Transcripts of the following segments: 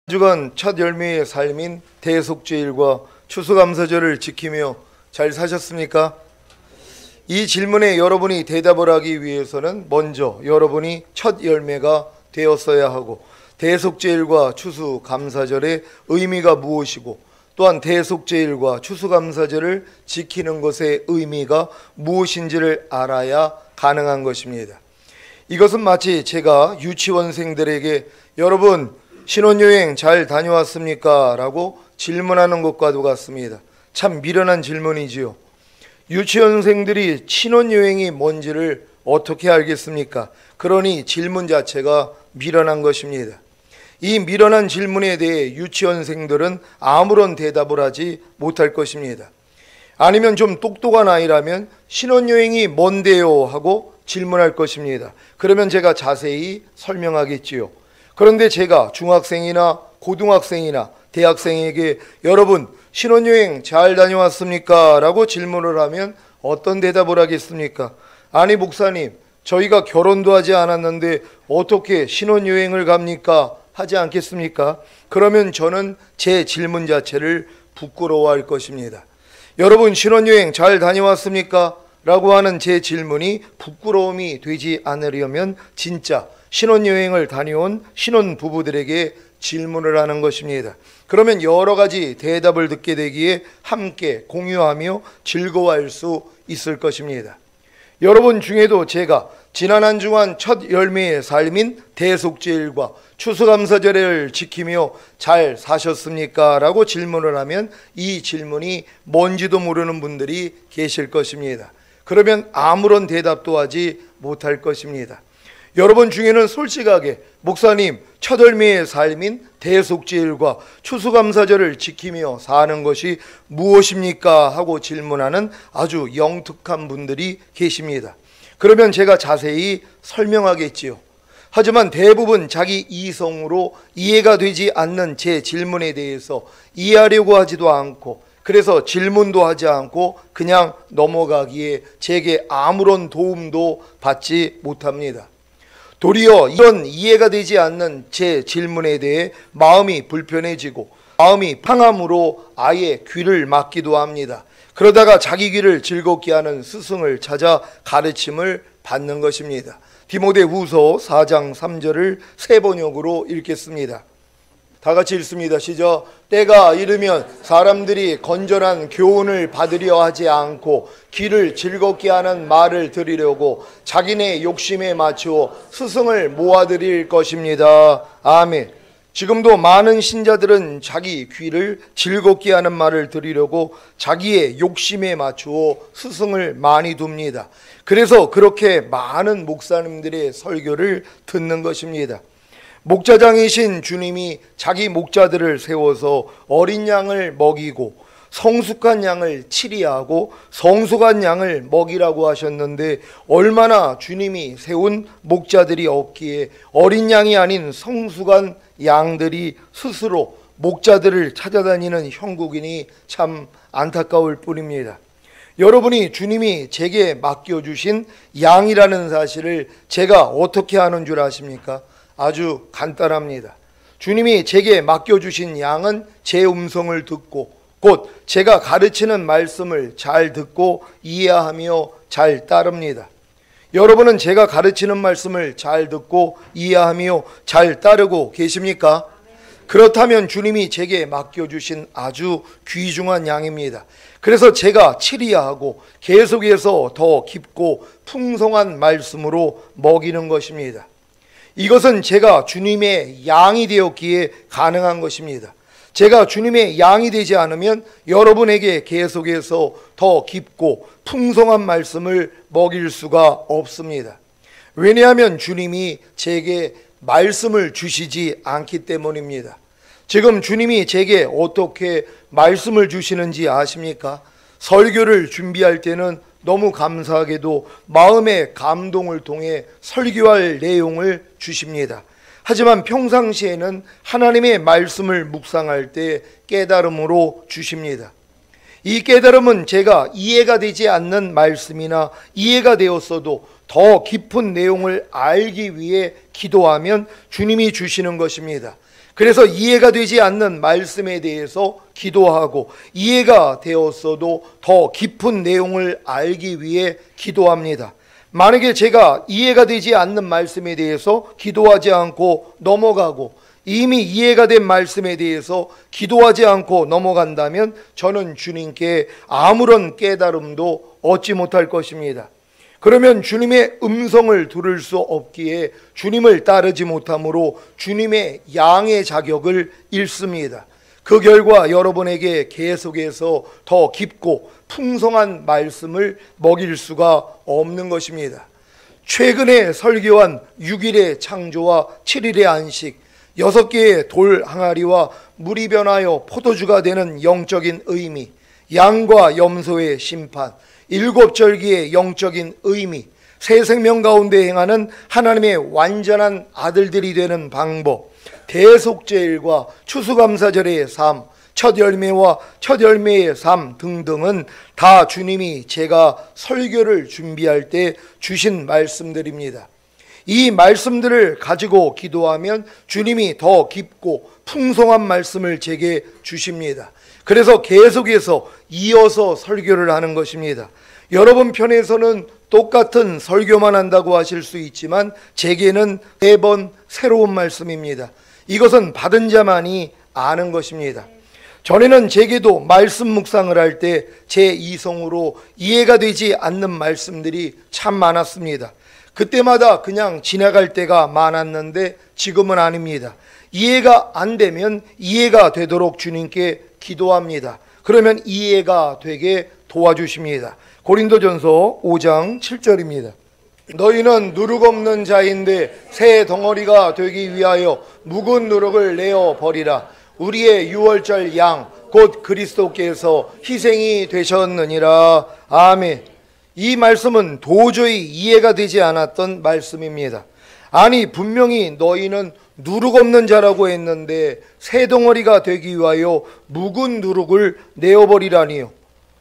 주간 첫 열매의 삶인 대속죄일과 추수감사절을 지키며 잘 사셨습니까? 이 질문에 여러분이 대답을 하기 위해서는 먼저 여러분이 첫 열매가 되었어야 하고, 대속죄일과 추수감사절의 의미가 무엇이고, 또한 대속죄일과 추수감사절을 지키는 것의 의미가 무엇인지를 알아야 가능한 것입니다. 이것은 마치 제가 유치원생들에게 여러분 신혼여행 잘 다녀왔습니까? 라고 질문하는 것과도 같습니다. 참 미련한 질문이지요. 유치원생들이 신혼여행이 뭔지를 어떻게 알겠습니까? 그러니 질문 자체가 미련한 것입니다. 이 미련한 질문에 대해 유치원생들은 아무런 대답을 하지 못할 것입니다. 아니면 좀 똑똑한 아이라면 신혼여행이 뭔데요? 하고 질문할 것입니다. 그러면 제가 자세히 설명하겠지요. 그런데 제가 중학생이나 고등학생이나 대학생에게 여러분 신혼여행 잘 다녀왔습니까? 라고 질문을 하면 어떤 대답을 하겠습니까? 아니 목사님, 저희가 결혼도 하지 않았는데 어떻게 신혼여행을 갑니까? 하지 않겠습니까? 그러면 저는 제 질문 자체를 부끄러워할 것입니다. 여러분 신혼여행 잘 다녀왔습니까? 라고 하는 제 질문이 부끄러움이 되지 않으려면 진짜 신혼여행을 다녀온 신혼부부들에게 질문을 하는 것입니다. 그러면 여러 가지 대답을 듣게 되기에 함께 공유하며 즐거워할 수 있을 것입니다. 여러분 중에도 제가 지난 한 주간 첫 열매의 삶인 대속죄일과 추수감사절을 지키며 잘 사셨습니까? 라고 질문을 하면 이 질문이 뭔지도 모르는 분들이 계실 것입니다. 그러면 아무런 대답도 하지 못할 것입니다. 여러분 중에는 솔직하게 목사님 첫 열매의 삶인 대속죄일과 추수감사절을 지키며 사는 것이 무엇입니까? 하고 질문하는 아주 영특한 분들이 계십니다. 그러면 제가 자세히 설명하겠지요. 하지만 대부분 자기 이성으로 이해가 되지 않는 제 질문에 대해서 이해하려고 하지도 않고, 그래서 질문도 하지 않고 그냥 넘어가기에 제게 아무런 도움도 받지 못합니다. 도리어 이런 이해가 되지 않는 제 질문에 대해 마음이 불편해지고 마음이 상함으로 아예 귀를 막기도 합니다. 그러다가 자기 귀를 즐겁게 하는 스승을 찾아 가르침을 받는 것입니다. 디모데후서 4장 3절을 세 번역으로 읽겠습니다. 다 같이 읽습니다. 시작. 때가 이르면 사람들이 건전한 교훈을 받으려 하지 않고 귀를 즐겁게 하는 말을 들으려고 자기네 욕심에 맞추어 스승을 모아들일 것입니다. 아멘. 지금도 많은 신자들은 자기 귀를 즐겁게 하는 말을 들으려고 자기의 욕심에 맞추어 스승을 많이 둡니다. 그래서 그렇게 많은 목사님들의 설교를 듣는 것입니다. 목자장이신 주님이 자기 목자들을 세워서 어린 양을 먹이고 성숙한 양을 치리하고 성숙한 양을 먹이라고 하셨는데, 얼마나 주님이 세운 목자들이 없기에 어린 양이 아닌 성숙한 양들이 스스로 목자들을 찾아다니는 형국이니 참 안타까울 뿐입니다. 여러분이 주님이 제게 맡겨주신 양이라는 사실을 제가 어떻게 아는 줄 아십니까? 아주 간단합니다. 주님이 제게 맡겨주신 양은 제 음성을 듣고 곧 제가 가르치는 말씀을 잘 듣고 이해하며 잘 따릅니다. 여러분은 제가 가르치는 말씀을 잘 듣고 이해하며 잘 따르고 계십니까? 그렇다면 주님이 제게 맡겨주신 아주 귀중한 양입니다. 그래서 제가 치리하고 계속해서 더 깊고 풍성한 말씀으로 먹이는 것입니다. 이것은 제가 주님의 양이 되었기에 가능한 것입니다. 제가 주님의 양이 되지 않으면 여러분에게 계속해서 더 깊고 풍성한 말씀을 먹일 수가 없습니다. 왜냐하면 주님이 제게 말씀을 주시지 않기 때문입니다. 지금 주님이 제게 어떻게 말씀을 주시는지 아십니까? 설교를 준비할 때는 너무 감사하게도 마음의 감동을 통해 설교할 내용을 주십니다. 하지만 평상시에는 하나님의 말씀을 묵상할 때 깨달음으로 주십니다. 이 깨달음은 제가 이해가 되지 않는 말씀이나 이해가 되었어도 더 깊은 내용을 알기 위해 기도하면 주님이 주시는 것입니다. 그래서 이해가 되지 않는 말씀에 대해서 기도하고, 이해가 되었어도 더 깊은 내용을 알기 위해 기도합니다. 만약에 제가 이해가 되지 않는 말씀에 대해서 기도하지 않고 넘어가고, 이미 이해가 된 말씀에 대해서 기도하지 않고 넘어간다면 저는 주님께 아무런 깨달음도 얻지 못할 것입니다. 그러면 주님의 음성을 들을 수 없기에 주님을 따르지 못함으로 주님의 양의 자격을 잃습니다. 그 결과 여러분에게 계속해서 더 깊고 풍성한 말씀을 먹일 수가 없는 것입니다. 최근에 설교한 6일의 창조와 7일의 안식, 6개의 돌 항아리와 물이 변하여 포도주가 되는 영적인 의미, 양과 염소의 심판, 7절기의 영적인 의미, 새 생명 가운데 행하는 하나님의 완전한 아들들이 되는 방법, 대속죄일과 추수감사절의 삶, 첫 열매와 첫 열매의 삶 등등은 다 주님이 제가 설교를 준비할 때 주신 말씀들입니다. 이 말씀들을 가지고 기도하면 주님이 더 깊고 풍성한 말씀을 제게 주십니다. 그래서 계속해서 이어서 설교를 하는 것입니다. 여러분 편에서는 똑같은 설교만 한다고 하실 수 있지만 제게는 매번 새로운 말씀입니다. 이것은 받은 자만이 아는 것입니다. 전에는 제게도 말씀 묵상을 할 때 제 이성으로 이해가 되지 않는 말씀들이 참 많았습니다. 그때마다 그냥 지나갈 때가 많았는데 지금은 아닙니다. 이해가 안 되면 이해가 되도록 주님께 기도합니다. 그러면 이해가 되게 도와주십니다. 고린도전서 5장 7절입니다. 너희는 누룩 없는 자인데 새 덩어리가 되기 위하여 묵은 누룩을 내어 버리라. 우리의 유월절 양 곧 그리스도께서 희생이 되셨느니라. 아멘. 이 말씀은 도저히 이해가 되지 않았던 말씀입니다. 아니, 분명히 너희는 누룩 없는 자라고 했는데 새 덩어리가 되기 위하여 묵은 누룩을 내어버리라니요.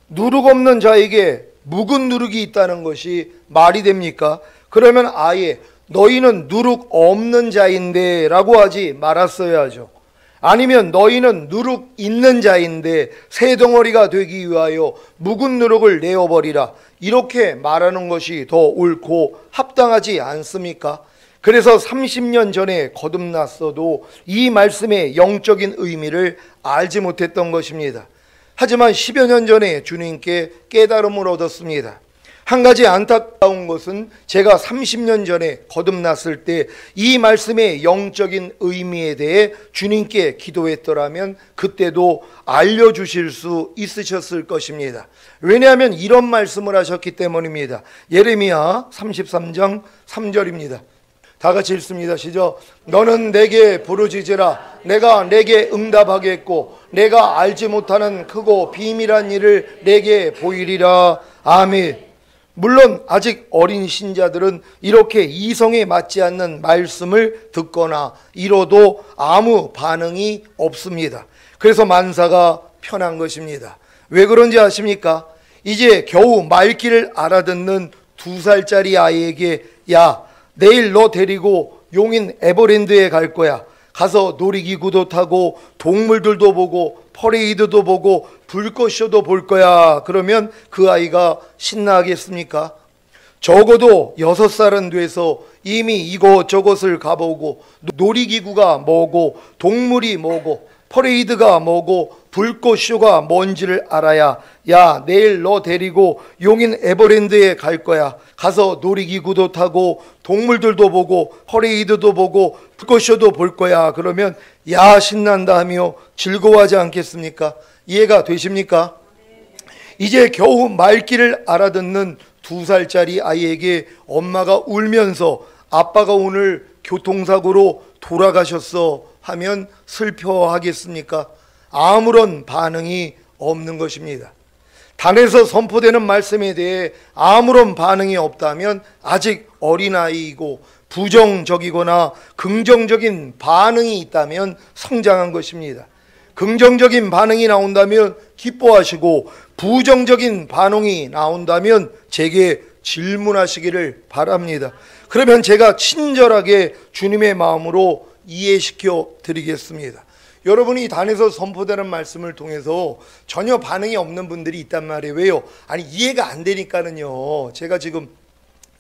누룩 없는 자에게 묵은 누룩이 있다는 것이 말이 됩니까? 그러면 아예 너희는 누룩 없는 자인데 라고 하지 말았어야죠. 아니면 너희는 누룩 있는 자인데 새 덩어리가 되기 위하여 묵은 누룩을 내어버리라, 이렇게 말하는 것이 더 옳고 합당하지 않습니까? 그래서 30년 전에 거듭났어도 이 말씀의 영적인 의미를 알지 못했던 것입니다. 하지만 10여 년 전에 주님께 깨달음을 얻었습니다. 한 가지 안타까운 것은 제가 30년 전에 거듭났을 때 이 말씀의 영적인 의미에 대해 주님께 기도했더라면 그때도 알려주실 수 있으셨을 것입니다. 왜냐하면 이런 말씀을 하셨기 때문입니다. 예레미야 33장 3절입니다. 다 같이 읽습니다. 시작. 너는 내게 부르짖으라. 내가 내게 응답하겠고 내가 알지 못하는 크고 비밀한 일을 내게 보이리라. 아멘. 물론 아직 어린 신자들은 이렇게 이성에 맞지 않는 말씀을 듣거나 이뤄도 아무 반응이 없습니다. 그래서 만사가 편한 것입니다. 왜 그런지 아십니까? 이제 겨우 말귀를 알아듣는 2살짜리 아이에게 야, 내일 너 데리고 용인 에버랜드에 갈 거야. 가서 놀이기구도 타고 동물들도 보고 퍼레이드도 보고 불꽃쇼도 볼 거야. 그러면 그 아이가 신나겠습니까? 적어도 6살은 돼서 이미 이곳저곳을 가보고 놀이기구가 뭐고 동물이 뭐고 퍼레이드가 뭐고 불꽃쇼가 뭔지를 알아야 야, 내일 너 데리고 용인 에버랜드에 갈 거야. 가서 놀이기구도 타고 동물들도 보고 퍼레이드도 보고 불꽃쇼도 볼 거야. 그러면 야, 신난다 하며 즐거워하지 않겠습니까? 이해가 되십니까? 이제 겨우 말귀를 알아듣는 2살짜리 아이에게 엄마가 울면서 아빠가 오늘 교통사고로 돌아가셨어 하면 슬퍼하겠습니까? 아무런 반응이 없는 것입니다. 단에서 선포되는 말씀에 대해 아무런 반응이 없다면 아직 어린아이이고 부정적이거나 긍정적인 반응이 있다면 성장한 것입니다. 긍정적인 반응이 나온다면 기뻐하시고 부정적인 반응이 나온다면 제게 질문하시기를 바랍니다. 그러면 제가 친절하게 주님의 마음으로 이해시켜 드리겠습니다. 여러분이 단에서 선포되는 말씀을 통해서 전혀 반응이 없는 분들이 있단 말이에요. 왜요? 아니 이해가 안 되니까는요. 제가 지금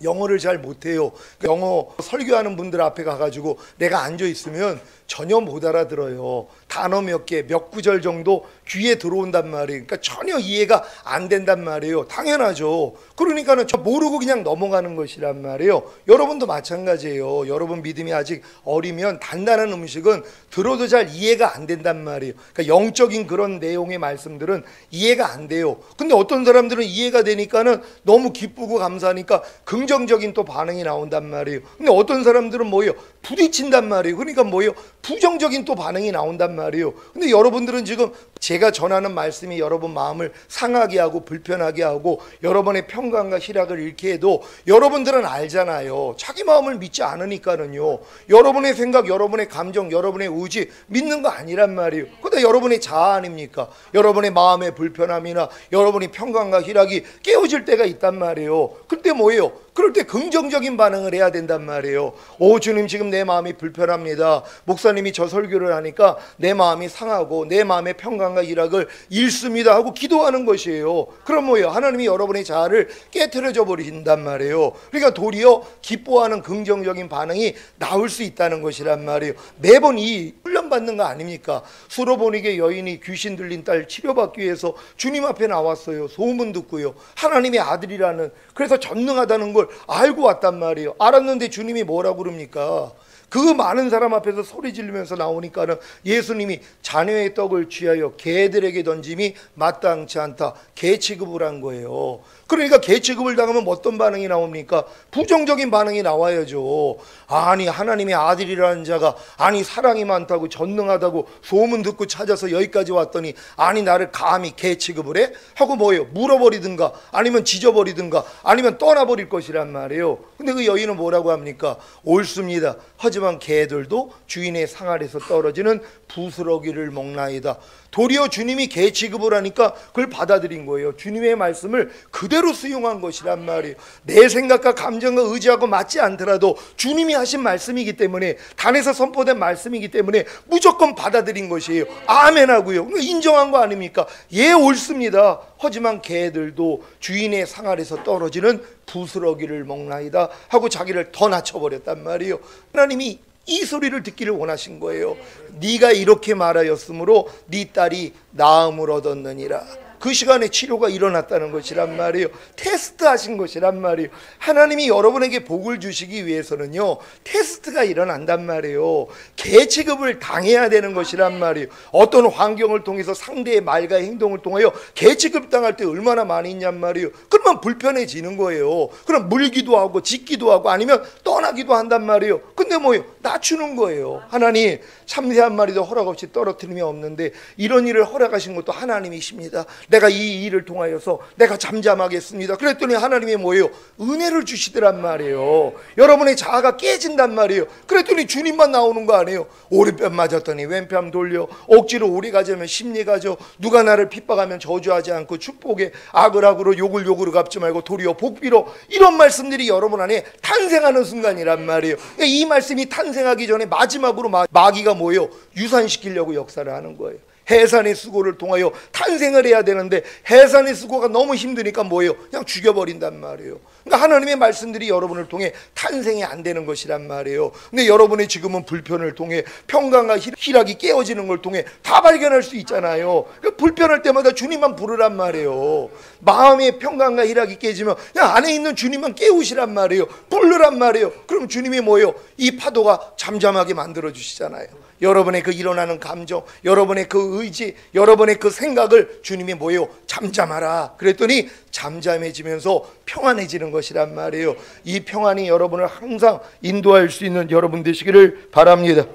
영어를 잘 못해요. 영어 설교하는 분들 앞에 가가지고 내가 앉아있으면 전혀 못 알아들어요. 단어 몇 개, 몇 구절 정도 귀에 들어온단 말이에요. 그러니까 전혀 이해가 안 된단 말이에요. 당연하죠. 그러니까는 저 모르고 그냥 넘어가는 것이란 말이에요. 여러분도 마찬가지예요. 여러분 믿음이 아직 어리면 단단한 음식은 들어도 잘 이해가 안 된단 말이에요. 그러니까 영적인 그런 내용의 말씀들은 이해가 안 돼요. 근데 어떤 사람들은 이해가 되니까는 너무 기쁘고 감사하니까 긍정적인 또 반응이 나온단 말이에요. 근데 어떤 사람들은 뭐예요? 부딪힌단 말이에요. 그러니까 뭐예요? 부정적인 또 반응이 나온단 말이에요. 근데 여러분들은 지금 제가 전하는 말씀이 여러분 마음을 상하게 하고 불편하게 하고 여러분의 평강과 희락을 잃게 해도 여러분들은 알잖아요. 자기 마음을 믿지 않으니까는요. 여러분의 생각, 여러분의 감정, 여러분의 의지 믿는 거 아니란 말이에요. 근데 여러분의 자아 아닙니까? 여러분의 마음의 불편함이나 여러분의 평강과 희락이 깨어질 때가 있단 말이에요. 그때 뭐예요? 그럴 때 긍정적인 반응을 해야 된단 말이에요. 오 주님 지금 내 마음이 불편합니다. 목사님이 저 설교를 하니까 내 마음이 상하고 내 마음의 평강과 희락을 잃습니다 하고 기도하는 것이에요. 그럼 뭐예요? 하나님이 여러분의 자아를 깨트려져 버린단 말이에요. 그러니까 도리어 기뻐하는 긍정적인 반응이 나올 수 있다는 것이란 말이에요. 매번 이 훈련받는 거 아닙니까? 수로보니게 여인이 귀신 들린 딸 치료받기 위해서 주님 앞에 나왔어요. 소문 듣고요. 하나님의 아들이라는, 그래서 전능하다는 걸 알고 왔단 말이에요. 알았는데 주님이 뭐라고 그럽니까? 그 많은 사람 앞에서 소리 지르면서 나오니까는 예수님이 자녀의 떡을 취하여 개들에게 던짐이 마땅치 않다. 개 취급을 한 거예요. 그러니까 개 취급을 당하면 어떤 반응이 나옵니까? 부정적인 반응이 나와야죠. 아니 하나님의 아들이라는 자가 아니 사랑이 많다고 전능하다고 소문 듣고 찾아서 여기까지 왔더니 아니 나를 감히 개 취급을 해? 하고 뭐예요? 물어버리든가 아니면 지져버리든가 아니면 떠나버릴 것이란 말이에요. 근데 그 여인은 뭐라고 합니까? 옳습니다. 하지만 개들도 주인의 상 아래서 떨어지는 부스러기를 먹나이다. 도리어 주님이 개 취급을 하니까 그걸 받아들인 거예요. 주님의 말씀을 그대로 수용한 것이란 말이에요. 내 생각과 감정과 의지하고 맞지 않더라도 주님이 하신 말씀이기 때문에, 단에서 선포된 말씀이기 때문에 무조건 받아들인 것이에요. 아멘 하고요. 인정한 거 아닙니까? 예, 옳습니다. 하지만 개들도 주인의 상 아래서 떨어지는 부스러기를 먹나이다 하고 자기를 더 낮춰버렸단 말이에요. 하나님이 이 소리를 듣기를 원하신 거예요. 네가 이렇게 말하였으므로 네 딸이 나음을 얻었느니라. 그 시간에 치료가 일어났다는 것이란 말이에요. 테스트하신 것이란 말이에요. 하나님이 여러분에게 복을 주시기 위해서는요 테스트가 일어난단 말이에요. 개 취급을 당해야 되는 것이란 말이에요. 어떤 환경을 통해서 상대의 말과 행동을 통하여 개 취급 당할 때 얼마나 많이 있냔 말이에요. 그러면 불편해지는 거예요. 그럼 물기도 하고 짖기도 하고 아니면 떠나기도 한단 말이에요. 근데 뭐예요? 낮추는 거예요. 하나님 참새 한 마리도 허락 없이 떨어뜨림이 없는데 이런 일을 허락하신 것도 하나님이십니다. 내가 이 일을 통하여서 내가 잠잠하겠습니다. 그랬더니 하나님이 뭐예요? 은혜를 주시더란 말이에요. 여러분의 자아가 깨진단 말이에요. 그랬더니 주님만 나오는 거 아니에요? 오른편 맞았더니 왼편 돌려, 억지로 오리 가자면 심리 가져, 누가 나를 핍박하면 저주하지 않고 축복해, 악을 악으로 욕을 욕으로 갚지 말고 도리어 복비로, 이런 말씀들이 여러분 안에 탄생하는 순간이란 말이에요. 이 말씀이 탄생하기 전에 마지막으로 마귀가 뭐예요? 유산시키려고 역사를 하는 거예요. 해산의 수고를 통하여 탄생을 해야 되는데 해산의 수고가 너무 힘드니까 뭐예요? 그냥 죽여버린단 말이에요. 그러니까 하나님의 말씀들이 여러분을 통해 탄생이 안 되는 것이란 말이에요. 근데 여러분의 지금은 불편을 통해 평강과 희락이 깨어지는 걸 통해 다 발견할 수 있잖아요. 그러니까 불편할 때마다 주님만 부르란 말이에요. 마음의 평강과 희락이 깨지면 그냥 안에 있는 주님만 깨우시란 말이에요. 부르란 말이에요. 그럼 주님이 뭐예요? 이 파도가 잠잠하게 만들어 주시잖아요. 여러분의 그 일어나는 감정, 여러분의 그 의지, 여러분의 그 생각을 주님이 뭐예요? 잠잠하라. 그랬더니 잠잠해지면서 평안해지는 것이란 말이에요. 이 평안이 여러분을 항상 인도할 수 있는 여러분 되시기를 바랍니다.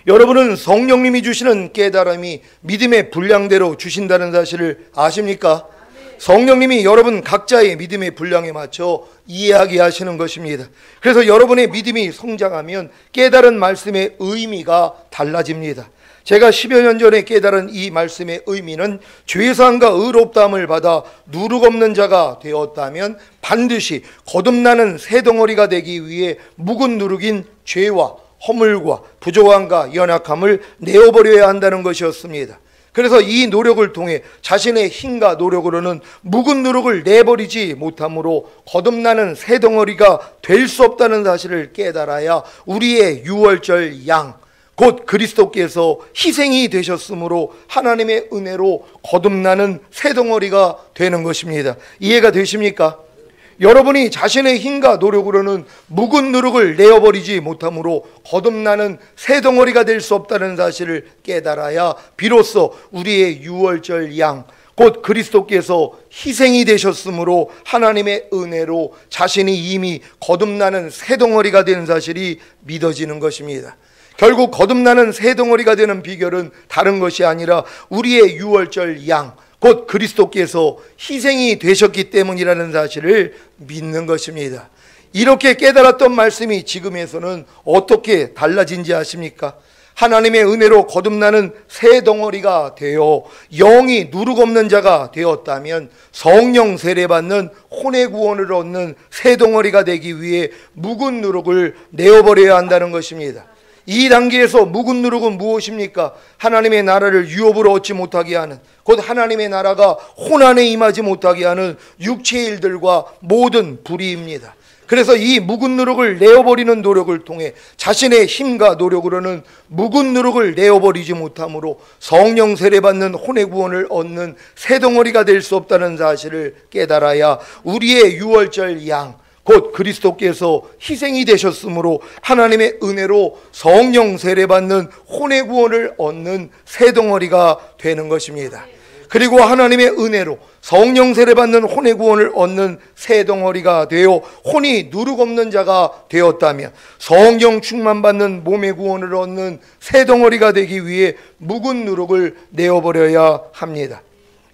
여러분은 성령님이 주시는 깨달음이 믿음의 분량대로 주신다는 사실을 아십니까? 성령님이 여러분 각자의 믿음의 분량에 맞춰 이해하게 하시는 것입니다. 그래서 여러분의 믿음이 성장하면 깨달은 말씀의 의미가 달라집니다. 제가 10여 년 전에 깨달은 이 말씀의 의미는 죄사함과 의롭다함을 받아 누룩 없는 자가 되었다면 반드시 거듭나는 새 덩어리가 되기 위해 묵은 누룩인 죄와 허물과 부족함과 연약함을 내어버려야 한다는 것이었습니다. 그래서 이 노력을 통해 자신의 힘과 노력으로는 묵은 누룩을 내버리지 못함으로 거듭나는 새 덩어리가 될 수 없다는 사실을 깨달아야 우리의 유월절 양, 곧 그리스도께서 희생이 되셨으므로 하나님의 은혜로 거듭나는 새 덩어리가 되는 것입니다. 이해가 되십니까? 여러분이 자신의 힘과 노력으로는 묵은 누룩을 내어버리지 못함으로 거듭나는 새 덩어리가 될 수 없다는 사실을 깨달아야 비로소 우리의 유월절 양, 곧 그리스도께서 희생이 되셨으므로 하나님의 은혜로 자신이 이미 거듭나는 새 덩어리가 된 사실이 믿어지는 것입니다. 결국 거듭나는 새 덩어리가 되는 비결은 다른 것이 아니라 우리의 유월절 양, 곧 그리스도께서 희생이 되셨기 때문이라는 사실을 믿는 것입니다. 이렇게 깨달았던 말씀이 지금에서는 어떻게 달라진지 아십니까? 하나님의 은혜로 거듭나는 새 덩어리가 되어 영이 누룩 없는 자가 되었다면 성령 세례받는 혼의 구원을 얻는 새 덩어리가 되기 위해 묵은 누룩을 내어버려야 한다는 것입니다. 이 단계에서 묵은 누룩은 무엇입니까? 하나님의 나라를 유업으로 얻지 못하게 하는, 곧 하나님의 나라가 혼안에 임하지 못하게 하는 육체의 일들과 모든 불의입니다. 그래서 이 묵은 누룩을 내어버리는 노력을 통해 자신의 힘과 노력으로는 묵은 누룩을 내어버리지 못함으로 성령 세례받는 혼의 구원을 얻는 새 덩어리가 될 수 없다는 사실을 깨달아야 우리의 유월절 양, 곧 그리스도께서 희생이 되셨으므로 하나님의 은혜로 성령 세례받는 혼의 구원을 얻는 새 덩어리가 되는 것입니다. 그리고 하나님의 은혜로 성령 세례받는 혼의 구원을 얻는 새 덩어리가 되어 혼이 누룩 없는 자가 되었다면 성령 충만받는 몸의 구원을 얻는 새 덩어리가 되기 위해 묵은 누룩을 내어버려야 합니다.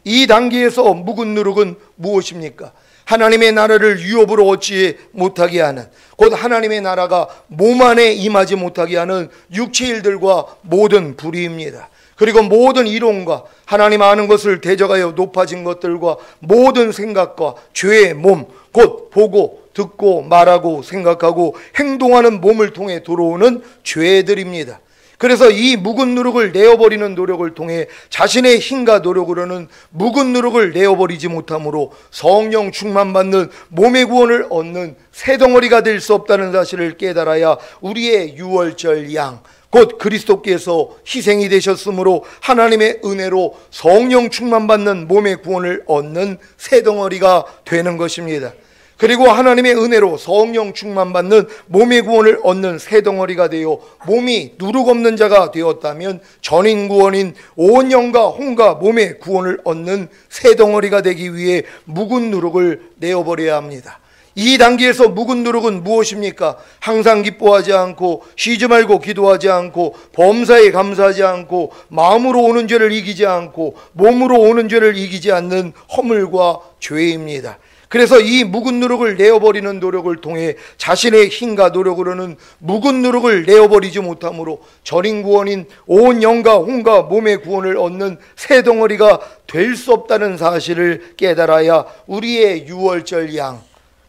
이 단계에서 묵은 누룩은 무엇입니까? 하나님의 나라를 유업으로 얻지 못하게 하는, 곧 하나님의 나라가 몸 안에 임하지 못하게 하는 육체 일들과 모든 불의입니다. 그리고 모든 이론과 하나님 아는 것을 대적하여 높아진 것들과 모든 생각과 죄의 몸, 곧 보고 듣고 말하고 생각하고 행동하는 몸을 통해 들어오는 죄들입니다. 그래서 이 묵은 누룩을 내어버리는 노력을 통해 자신의 힘과 노력으로는 묵은 누룩을 내어버리지 못함으로 성령 충만받는 몸의 구원을 얻는 새 덩어리가 될 수 없다는 사실을 깨달아야 우리의 유월절 양, 곧 그리스도께서 희생이 되셨으므로 하나님의 은혜로 성령 충만받는 몸의 구원을 얻는 새 덩어리가 되는 것입니다. 그리고 하나님의 은혜로 성령 충만받는 몸의 구원을 얻는 새 덩어리가 되어 몸이 누룩 없는 자가 되었다면 전인 구원인 온 영과 혼과 몸의 구원을 얻는 새 덩어리가 되기 위해 묵은 누룩을 내어버려야 합니다. 이 단계에서 묵은 누룩은 무엇입니까? 항상 기뻐하지 않고 쉬지 말고 기도하지 않고 범사에 감사하지 않고 마음으로 오는 죄를 이기지 않고 몸으로 오는 죄를 이기지 않는 허물과 죄입니다. 그래서 이 묵은 누룩을 내어버리는 노력을 통해 자신의 힘과 노력으로는 묵은 누룩을 내어버리지 못함으로 전인 구원인 온 영과 혼과 몸의 구원을 얻는 새 덩어리가 될 수 없다는 사실을 깨달아야 우리의 유월절 양,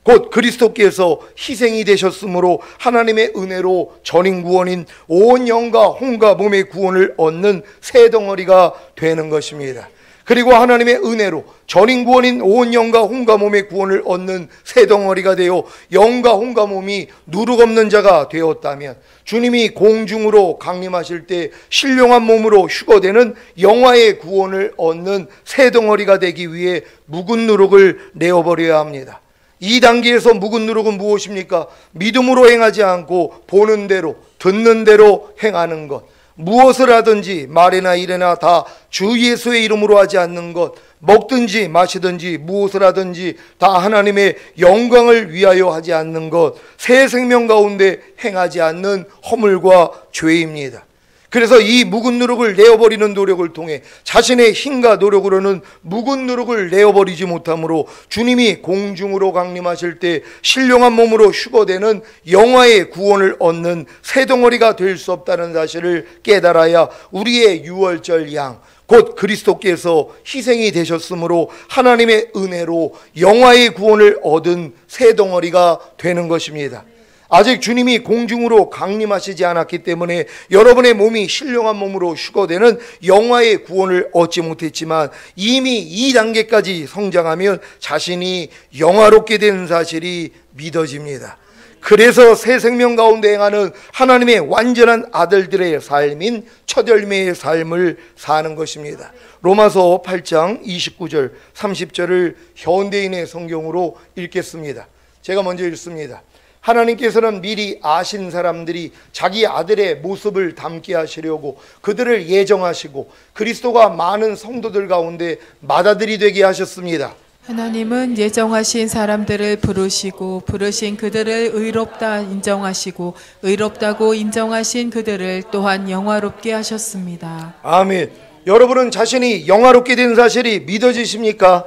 곧 그리스도께서 희생이 되셨으므로 하나님의 은혜로 전인 구원인 온 영과 혼과 몸의 구원을 얻는 새 덩어리가 되는 것입니다. 그리고 하나님의 은혜로 전인 구원인 온 영과 혼과 몸의 구원을 얻는 새 덩어리가 되어 영과 혼과 몸이 누룩 없는 자가 되었다면 주님이 공중으로 강림하실 때 신령한 몸으로 휴거되는 영화의 구원을 얻는 새 덩어리가 되기 위해 묵은 누룩을 내어버려야 합니다. 이 단계에서 묵은 누룩은 무엇입니까? 믿음으로 행하지 않고 보는 대로 듣는 대로 행하는 것, 무엇을 하든지 말이나 일이나 다 주 예수의 이름으로 하지 않는 것, 먹든지 마시든지 무엇을 하든지 다 하나님의 영광을 위하여 하지 않는 것, 새 생명 가운데 행하지 않는 허물과 죄입니다. 그래서 이 묵은 누룩을 내어버리는 노력을 통해 자신의 힘과 노력으로는 묵은 누룩을 내어버리지 못하므로 주님이 공중으로 강림하실 때 신령한 몸으로 휴거되는 영화의 구원을 얻는 새 덩어리가 될 수 없다는 사실을 깨달아야 우리의 유월절 양, 곧 그리스도께서 희생이 되셨으므로 하나님의 은혜로 영화의 구원을 얻은 새 덩어리가 되는 것입니다. 아직 주님이 공중으로 강림하시지 않았기 때문에 여러분의 몸이 신령한 몸으로 휴거되는 영화의 구원을 얻지 못했지만 이미 이 단계까지 성장하면 자신이 영화롭게 되는 사실이 믿어집니다. 그래서 새 생명 가운데 행하는 하나님의 완전한 아들들의 삶인 첫 열매의 삶을 사는 것입니다. 로마서 8장 29절 30절을 현대인의 성경으로 읽겠습니다. 제가 먼저 읽습니다. 하나님께서는 미리 아신 사람들이 자기 아들의 모습을 담게 하시려고 그들을 예정하시고 그리스도가 많은 성도들 가운데 맏아들이 되게 하셨습니다. 하나님은 예정하신 사람들을 부르시고 부르신 그들을 의롭다 인정하시고 의롭다고 인정하신 그들을 또한 영화롭게 하셨습니다. 아멘. 여러분은 자신이 영화롭게 된 사실이 믿어지십니까?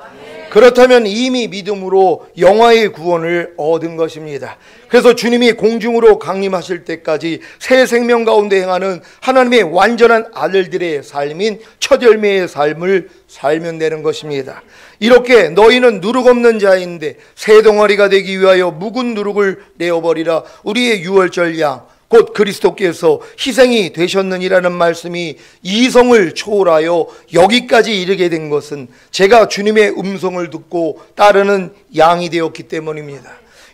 그렇다면 이미 믿음으로 영화의 구원을 얻은 것입니다. 그래서 주님이 공중으로 강림하실 때까지 새 생명 가운데 행하는 하나님의 완전한 아들들의 삶인 첫 열매의 삶을 살면 되는 것입니다. 이렇게 너희는 누룩 없는 자인데 새 덩어리가 되기 위하여 묵은 누룩을 내어버리라. 우리의 유월절 양 곧 그리스도께서 희생이 되셨느니라는 말씀이 이성을 초월하여 여기까지 이르게 된 것은 제가 주님의 음성을 듣고 따르는 양이 되었기 때문입니다.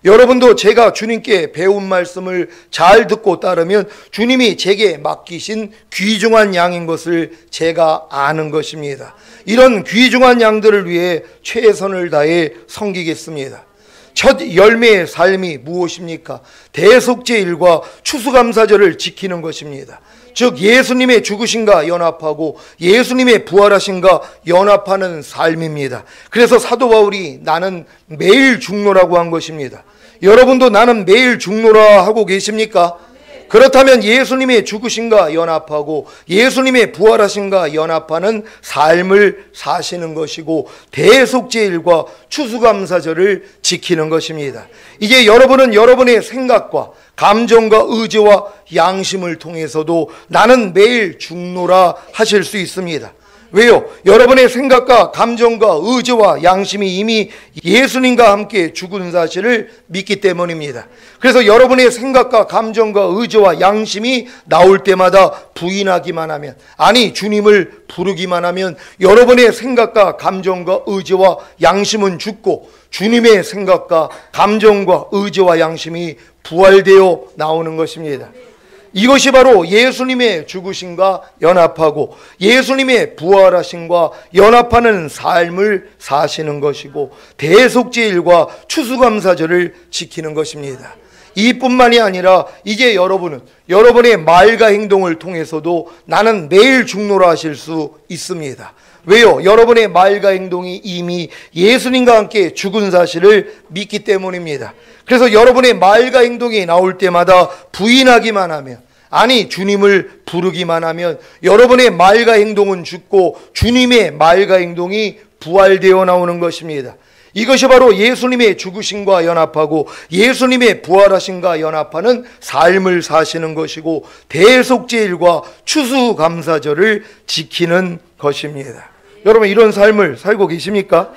여러분도 제가 주님께 배운 말씀을 잘 듣고 따르면 주님이 제게 맡기신 귀중한 양인 것을 제가 아는 것입니다. 이런 귀중한 양들을 위해 최선을 다해 섬기겠습니다. 첫 열매의 삶이 무엇입니까? 대속죄일과 추수감사절을 지키는 것입니다. 즉 예수님의 죽으심과 연합하고 예수님의 부활하심과 연합하는 삶입니다. 그래서 사도 바울이 나는 매일 죽노라고 한 것입니다. 여러분도 나는 매일 죽노라 하고 계십니까? 그렇다면 예수님의 죽으심과 연합하고 예수님의 부활하심과 연합하는 삶을 사시는 것이고 대속죄일과 추수감사절을 지키는 것입니다. 이제 여러분은 여러분의 생각과 감정과 의지와 양심을 통해서도 나는 매일 죽노라 하실 수 있습니다. 왜요? 여러분의 생각과 감정과 의지와 양심이 이미 예수님과 함께 죽은 사실을 믿기 때문입니다. 그래서 여러분의 생각과 감정과 의지와 양심이 나올 때마다 부인하기만 하면, 아니 주님을 부르기만 하면 여러분의 생각과 감정과 의지와 양심은 죽고 주님의 생각과 감정과 의지와 양심이 부활되어 나오는 것입니다. 이것이 바로 예수님의 죽으심과 연합하고 예수님의 부활하심과 연합하는 삶을 사시는 것이고 대속죄일과 추수감사절을 지키는 것입니다. 이뿐만이 아니라 이제 여러분은 여러분의 말과 행동을 통해서도 나는 매일 죽노라 하실 수 있습니다. 왜요? 여러분의 말과 행동이 이미 예수님과 함께 죽은 사실을 믿기 때문입니다. 그래서 여러분의 말과 행동이 나올 때마다 부인하기만 하면, 아니 주님을 부르기만 하면 여러분의 말과 행동은 죽고 주님의 말과 행동이 부활되어 나오는 것입니다. 이것이 바로 예수님의 죽으심과 연합하고 예수님의 부활하심과 연합하는 삶을 사시는 것이고 대속죄일과 추수감사절을 지키는 것입니다. 여러분 이런 삶을 살고 계십니까?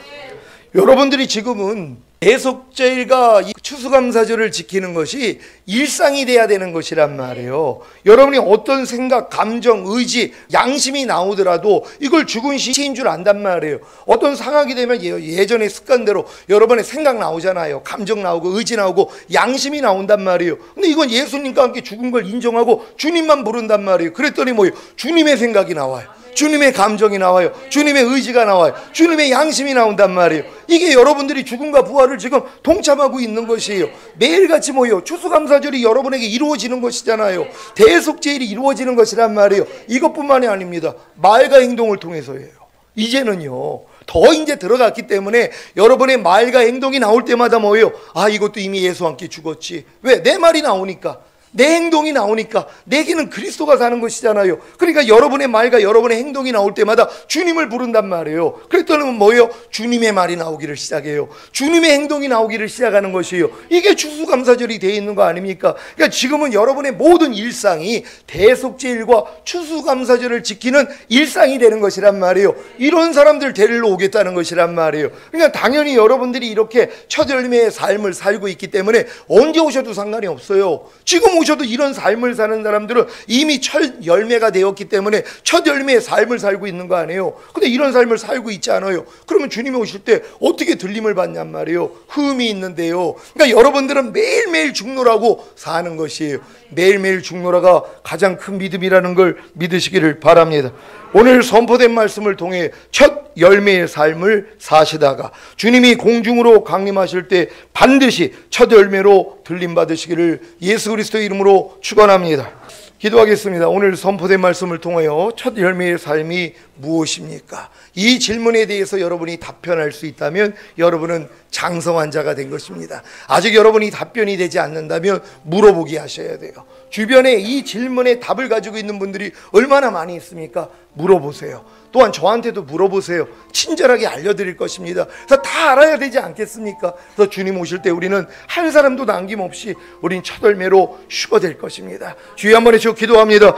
여러분들이 지금은 대속죄일과 추수감사절을 지키는 것이 일상이 돼야 되는 것이란 말이에요. 여러분이 어떤 생각, 감정, 의지, 양심이 나오더라도 이걸 죽은 시체인 줄 안단 말이에요. 어떤 상황이 되면 예전의 습관대로 여러분의 생각 나오잖아요. 감정 나오고 의지 나오고 양심이 나온단 말이에요. 근데 이건 예수님과 함께 죽은 걸 인정하고 주님만 부른단 말이에요. 그랬더니 뭐예요? 주님의 생각이 나와요. 주님의 감정이 나와요. 주님의 의지가 나와요. 주님의 양심이 나온단 말이에요. 이게 여러분들이 죽음과 부활을 지금 동참하고 있는 것이에요. 매일같이 모여 추수감사절이 여러분에게 이루어지는 것이잖아요. 대속죄일이 이루어지는 것이란 말이에요. 이것뿐만이 아닙니다. 말과 행동을 통해서예요. 이제는요 더 이제 들어갔기 때문에 여러분의 말과 행동이 나올 때마다 뭐예요? 아 이것도 이미 예수와 함께 죽었지. 왜? 내 말이 나오니까. 내 행동이 나오니까 내게는 그리스도가 사는 것이잖아요. 그러니까 여러분의 말과 여러분의 행동이 나올 때마다 주님을 부른단 말이에요. 그랬더니 뭐예요? 주님의 말이 나오기를 시작해요. 주님의 행동이 나오기를 시작하는 것이에요. 이게 추수감사절이 되어 있는 거 아닙니까? 그러니까 지금은 여러분의 모든 일상이 대속죄일과 추수감사절을 지키는 일상이 되는 것이란 말이에요. 이런 사람들 데리러 오겠다는 것이란 말이에요. 그러니까 당연히 여러분들이 이렇게 첫 열매의 삶을 살고 있기 때문에 언제 오셔도 상관이 없어요. 지금 오셔도 이런 삶을 사는 사람들은 이미 첫 열매가 되었기 때문에 첫 열매의 삶을 살고 있는 거 아니에요. 근데 이런 삶을 살고 있지 않아요. 그러면 주님이 오실 때 어떻게 들림을 받냔 말이에요. 흠이 있는데요. 그러니까 여러분들은 매일매일 죽노라고 사는 것이에요. 매일매일 죽노라가 가장 큰 믿음이라는 걸 믿으시기를 바랍니다. 오늘 선포된 말씀을 통해 첫 열매의 삶을 사시다가 주님이 공중으로 강림하실 때 반드시 첫 열매로 들림 받으시기를 예수 그리스도의 이름으로 축원합니다. 기도하겠습니다. 오늘 선포된 말씀을 통하여 첫 열매의 삶이 무엇입니까? 이 질문에 대해서 여러분이 답변할 수 있다면 여러분은 장성한 자가 된 것입니다. 아직 여러분이 답변이 되지 않는다면 물어보기 하셔야 돼요. 주변에 이 질문에 답을 가지고 있는 분들이 얼마나 많이 있습니까? 물어보세요. 또한 저한테도 물어보세요. 친절하게 알려드릴 것입니다. 그래서 다 알아야 되지 않겠습니까? 그래서 주님 오실 때 우리는 한 사람도 남김없이 우린 첫 열매로 휴거될 것입니다. 주여 한번 해주시고 기도합니다.